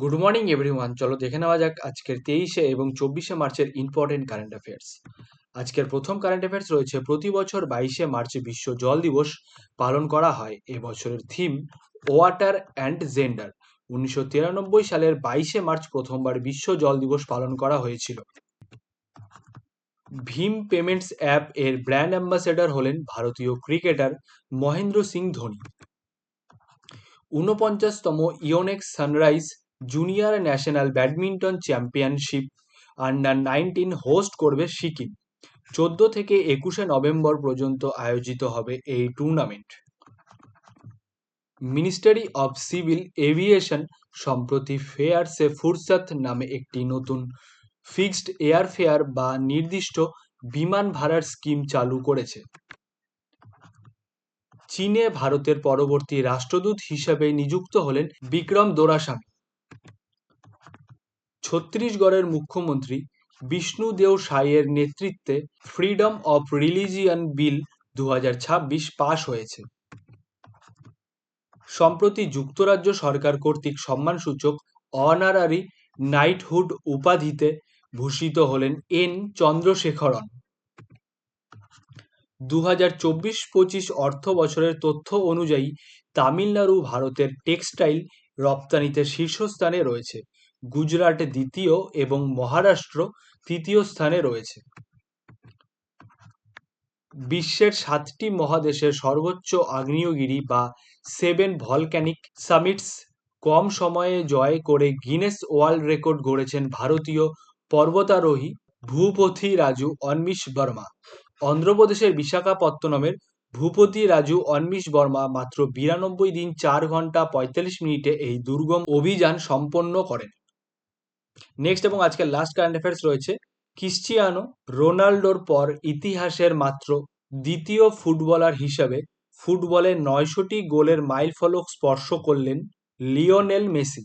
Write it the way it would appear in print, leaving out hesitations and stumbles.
Good morning everyone, চলো দেখে নেওয়া যাক আজকের 23শে এবং 24শে মার্চের ইম্পর্টেন্ট কারেন্ট অ্যাফেয়ার্স। আজকের প্রথম কারেন্ট অ্যাফেয়ার্স রয়েছে, প্রতি বছর 22শে মার্চ বিশ্ব জল দিবস পালন করা হয়। এবছরের থিম ওয়াটার অ্যান্ড জেন্ডার। 1993 সালের 22শে মার্চ প্রথমবার বিশ্ব জল দিবস পালন করা হয়েছিল। ভীম পেমেন্টস অ্যাপ এর ব্র্যান্ড অ্যাম্বাসেডর হলেন ভারতীয় ক্রিকেটার মহেন্দ্র সিং ধোনি। 49তম Yonex sunrise junior national badminton championship under host করবে সিকিম। 14 থেকে 21শে নভেম্বর পর্যন্ত আয়োজিত হবে এই tournament. Ministry of civil aviation সম্প্রতি ফেয়ার সে ফুরসত নামে একটি নতুন ফিক্সড এয়ারফেয়ার বা নির্দিষ্ট বিমান ভাড়ার স্কিম চালু করেছে। চীনে ভারতের পরবর্তী রাষ্ট্রদূত হিসেবে নিযুক্ত হলেন বিক্রম দোরাস্বামী। ছত্তিশগড়ের মুখ্যমন্ত্রী বিষ্ণুদেও সাইয়ের নেতৃত্বে ফ্রিডম অফ রিলিজিয়ন বিল 2026 পাশ হয়েছে। সম্প্রতি যুক্তরাজ্য সরকার কর্তৃক সম্মানসূচক অনারারি নাইটহুড উপাধিতে ভূষিত হলেন এন চন্দ্রশেখরন। 2024-25 অর্থ বছরের তথ্য অনুযায়ী তামিলনাড়ু ভারতের টেক্সটাইল রপ্তানিতে শীর্ষস্থানে রয়েছে, গুজরাট দ্বিতীয় এবং মহারাষ্ট্র তৃতীয় স্থানে রয়েছে। বিশ্বের 7টি মহাদেশের সর্বোচ্চ আগ্নেয়গিরি বা 7 ভলক্যানিক সামিটস কম সময়ে জয় করে গিনেস ওয়ার্ল্ড রেকর্ড গড়েছেন ভারতীয় পর্বতারোহী ভূপতি রাজু অন্মিশ বর্মা। অন্ধ্রপ্রদেশের বিশাখাপত্তনমের ভূপতি রাজু অন্মিশ বর্মা মাত্র 92 দিন 4 ঘন্টা 45 মিনিটে এই দুর্গম অভিযান সম্পন্ন করেন। নেক্সট এবং আজকের লাস্ট কারেন্ট অ্যাফেয়ার্স রয়েছে, ক্রিশ্চিয়ানো রোনাল্ডোর পর ইতিহাসের মাত্র দ্বিতীয় ফুটবলার হিসেবে ফুটবলে 900টি গোলের মাইলফলক স্পর্শ করলেন লিওনেল মেসি।